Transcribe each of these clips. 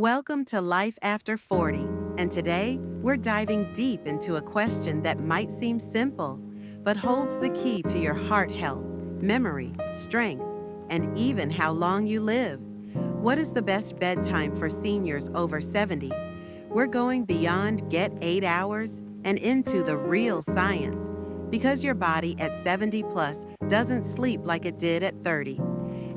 Welcome to Life After 40, and today we're diving deep into a question that might seem simple, but holds the key to your heart health, memory, strength, and even how long you live. What is the best bedtime for seniors over 70? We're going beyond get 8 hours and into the real science, because your body at 70 plus doesn't sleep like it did at 30.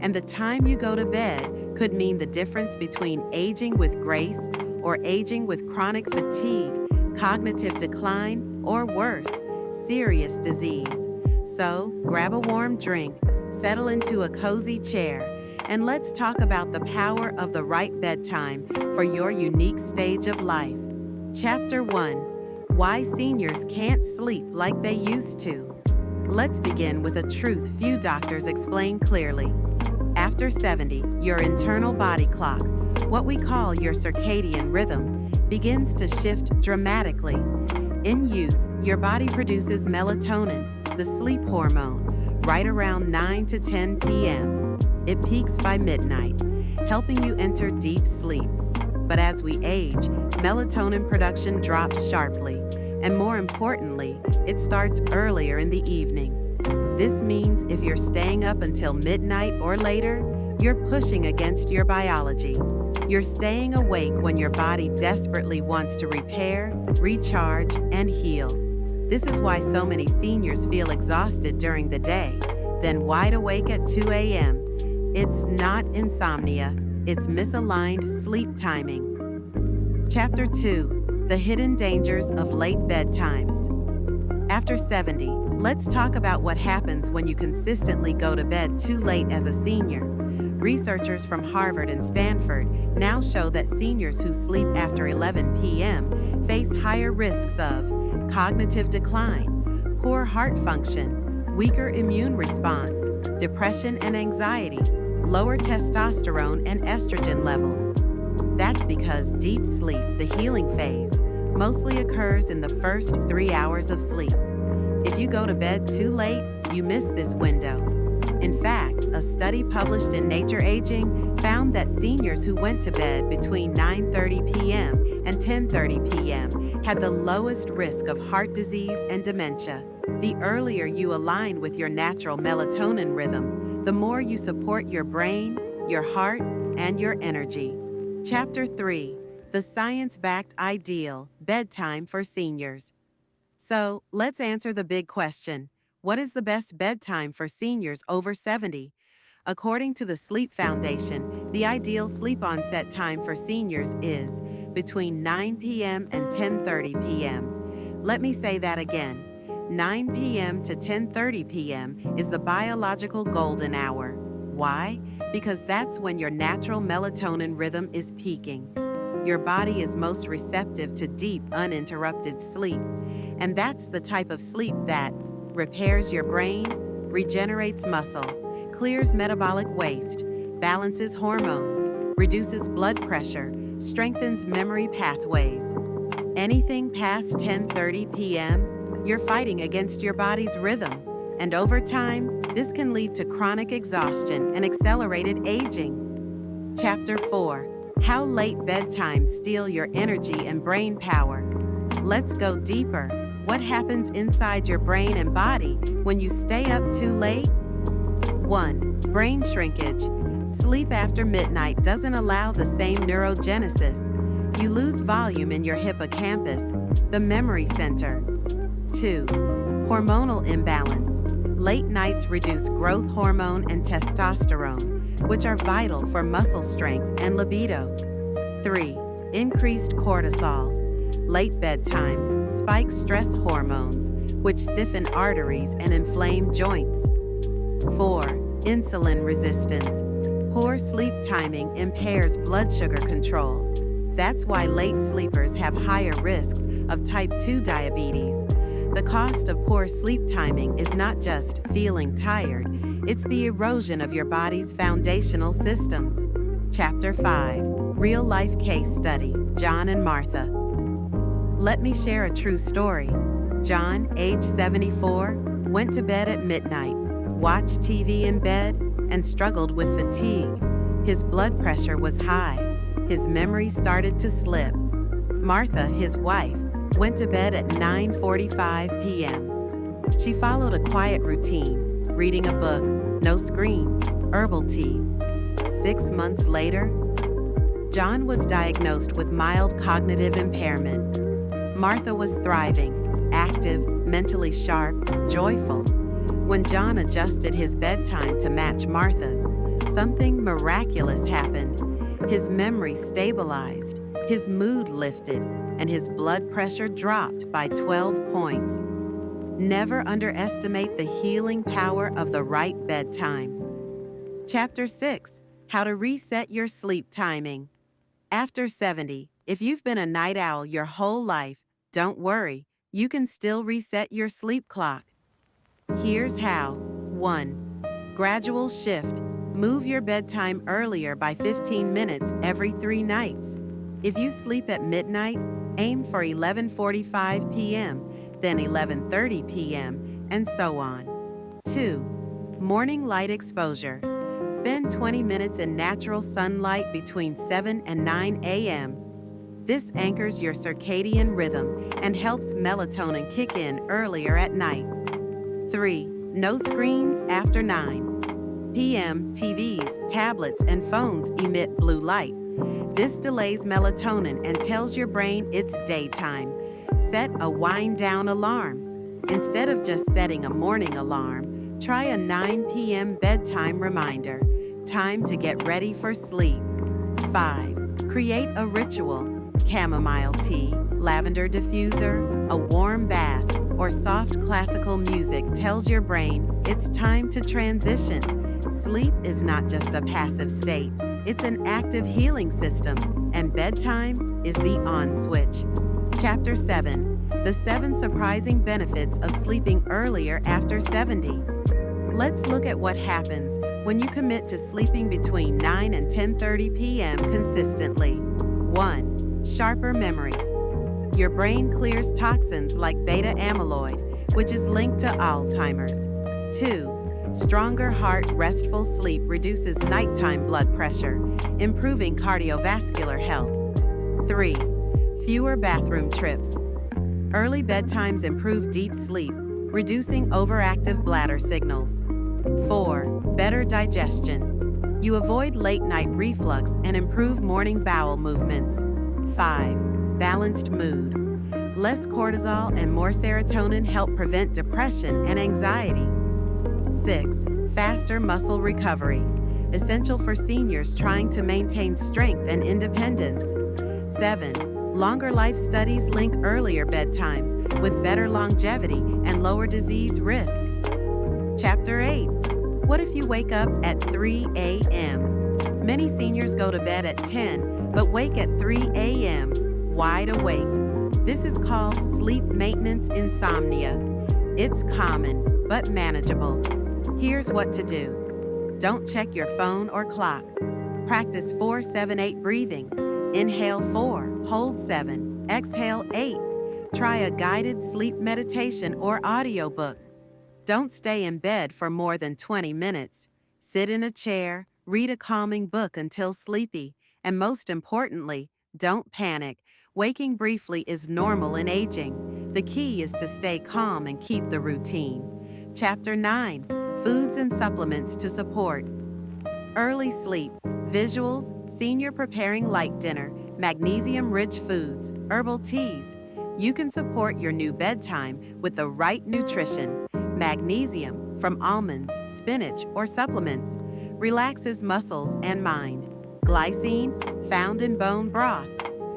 And the time you go to bed could mean the difference between aging with grace or aging with chronic fatigue, cognitive decline, or worse, serious disease. So, grab a warm drink, settle into a cozy chair, and let's talk about the power of the right bedtime for your unique stage of life. Chapter 1: Why Seniors Can't Sleep Like They Used to. Let's begin with a truth few doctors explain clearly. After 70, your internal body clock, what we call your circadian rhythm, begins to shift dramatically. In youth, your body produces melatonin, the sleep hormone, right around 9 to 10 p.m. It peaks by midnight, helping you enter deep sleep. But as we age, melatonin production drops sharply, and more importantly, it starts earlier in the evening. This means if you're staying up until midnight or later, you're pushing against your biology. You're staying awake when your body desperately wants to repair, recharge, and heal. This is why so many seniors feel exhausted during the day, then wide awake at 2 a.m. It's not insomnia, it's misaligned sleep timing. Chapter 2: The Hidden Dangers of Late Bedtimes. After 70, let's talk about what happens when you consistently go to bed too late as a senior. Researchers from Harvard and Stanford now show that seniors who sleep after 11 p.m. face higher risks of cognitive decline, poor heart function, weaker immune response, depression and anxiety, lower testosterone and estrogen levels. That's because deep sleep, the healing phase, mostly occurs in the first 3 hours of sleep. If you go to bed too late, you miss this window. In fact, a study published in Nature Aging found that seniors who went to bed between 9:30 p.m. and 10:30 p.m. had the lowest risk of heart disease and dementia. The earlier you align with your natural melatonin rhythm, the more you support your brain, your heart, and your energy. Chapter 3: The Science-Backed Ideal Bedtime for Seniors. So, let's answer the big question. What is the best bedtime for seniors over 70? According to the Sleep Foundation, the ideal sleep onset time for seniors is between 9 p.m. and 10:30 p.m. Let me say that again. 9 p.m. to 10:30 p.m. is the biological golden hour. Why? Because that's when your natural melatonin rhythm is peaking. Your body is most receptive to deep, uninterrupted sleep. And that's the type of sleep that repairs your brain, regenerates muscle, clears metabolic waste, balances hormones, reduces blood pressure, strengthens memory pathways. Anything past 10:30 p.m., you're fighting against your body's rhythm. And over time, this can lead to chronic exhaustion and accelerated aging. Chapter 4: How Late Bedtimes Steal Your Energy and Brain Power. Let's go deeper. What happens inside your brain and body when you stay up too late? 1. Brain shrinkage. Sleep after midnight doesn't allow the same neurogenesis. You lose volume in your hippocampus, the memory center. 2. Hormonal imbalance. Late nights reduce growth hormone and testosterone, which are vital for muscle strength and libido. 3. Increased cortisol. Late bedtimes spike stress hormones, which stiffen arteries and inflame joints. 4. Insulin resistance. Poor sleep timing impairs blood sugar control. That's why late sleepers have higher risks of type 2 diabetes. The cost of poor sleep timing is not just feeling tired, it's the erosion of your body's foundational systems. Chapter 5: Real-life case study, John and Martha. Let me share a true story. John, age 74, went to bed at midnight, watched TV in bed, and struggled with fatigue. His blood pressure was high. his memory started to slip. Martha, his wife, went to bed at 9:45 p.m. She followed a quiet routine, reading a book, no screens, herbal tea. 6 months later, John was diagnosed with mild cognitive impairment. Martha was thriving, active, mentally sharp, joyful. When John adjusted his bedtime to match Martha's, something miraculous happened. His memory stabilized, his mood lifted, and his blood pressure dropped by 12 points. Never underestimate the healing power of the right bedtime. Chapter 6: How to Reset Your Sleep Timing. After 70, if you've been a night owl your whole life, don't worry, you can still reset your sleep clock. Here's how. 1. Gradual shift. Move your bedtime earlier by 15 minutes every 3 nights. If you sleep at midnight, aim for 11:45 p.m., then 11:30 p.m., and so on. 2. Morning light exposure. Spend 20 minutes in natural sunlight between 7 and 9 a.m. This anchors your circadian rhythm and helps melatonin kick in earlier at night. 3. No screens after 9 p.m. TVs, tablets, and phones emit blue light. This delays melatonin and tells your brain it's daytime. Set a wind-down alarm. Instead of just setting a morning alarm, try a 9 p.m. bedtime reminder. Time to get ready for sleep. 5. Create a ritual. Chamomile tea, lavender diffuser, a warm bath, or soft classical music tells your brain it's time to transition. Sleep is not just a passive state, it's an active healing system, and bedtime is the on switch. Chapter 7: The 7 Surprising Benefits of Sleeping Earlier After 70. Let's look at what happens when you commit to sleeping between 9 and 10:30 p.m. consistently. 1. Sharper memory. Your brain clears toxins like beta amyloid, which is linked to Alzheimer's. 2. Stronger heart. Restful sleep reduces nighttime blood pressure, improving cardiovascular health. 3. Fewer bathroom trips. Early bedtimes improve deep sleep, reducing overactive bladder signals. 4. Better digestion. You avoid late-night reflux and improve morning bowel movements. 5. Balanced mood. Less cortisol and more serotonin help prevent depression and anxiety. 6. Faster muscle recovery. Essential for seniors trying to maintain strength and independence. 7. Longer life studies link earlier bedtimes with better longevity and lower disease risk. Chapter 8. What if you wake up at 3 a.m.? Many seniors go to bed at 10 but wake at 3 a.m. wide awake. This is called sleep maintenance insomnia. It's common but manageable. Here's what to do. Don't check your phone or clock. Practice 4-7-8 breathing. Inhale 4, hold 7, exhale 8. Try a guided sleep meditation or audiobook. Don't stay in bed for more than 20 minutes. Sit in a chair, read a calming book until sleepy, and most importantly, don't panic. Waking briefly is normal in aging. The key is to stay calm and keep the routine. Chapter 9: Foods and Supplements to Support. Early sleep, visuals, senior preparing light dinner, magnesium-rich foods, herbal teas. You can support your new bedtime with the right nutrition. Magnesium from almonds, spinach, or supplements relaxes muscles and mind. Glycine, found in bone broth,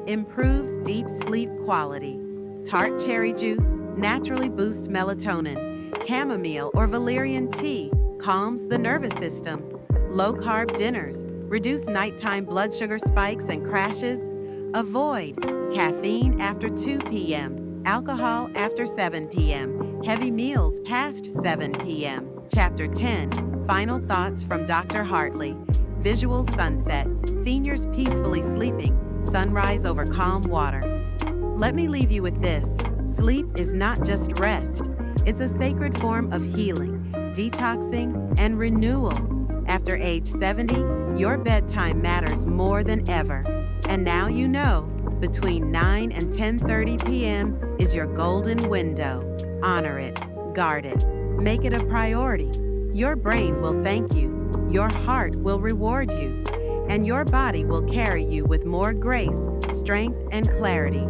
improves deep sleep quality. Tart cherry juice naturally boosts melatonin. Chamomile or valerian tea calms the nervous system. Low-carb dinners reduce nighttime blood sugar spikes and crashes. Avoid caffeine after 2 p.m., alcohol after 7 p.m., heavy meals past 7 p.m. Chapter 10: Final Thoughts from Dr. Hartley. Visual sunset, seniors peacefully sleeping, sunrise over calm water. Let me leave you with this. Sleep is not just rest. It's a sacred form of healing, detoxing, and renewal. After age 70, your bedtime matters more than ever. And now you know, between 9 and 10:30 p.m. is your golden window. Honor it, guard it, make it a priority. Your brain will thank you, your heart will reward you, and your body will carry you with more grace, strength, and clarity,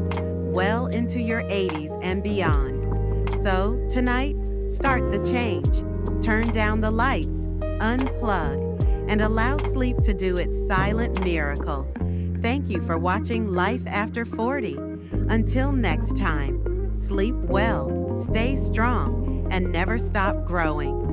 well into your 80s and beyond. So, tonight, start the change. Turn down the lights, unplug, and allow sleep to do its silent miracle. Thank you for watching Life After 40. Until next time, sleep well, stay strong, and never stop growing.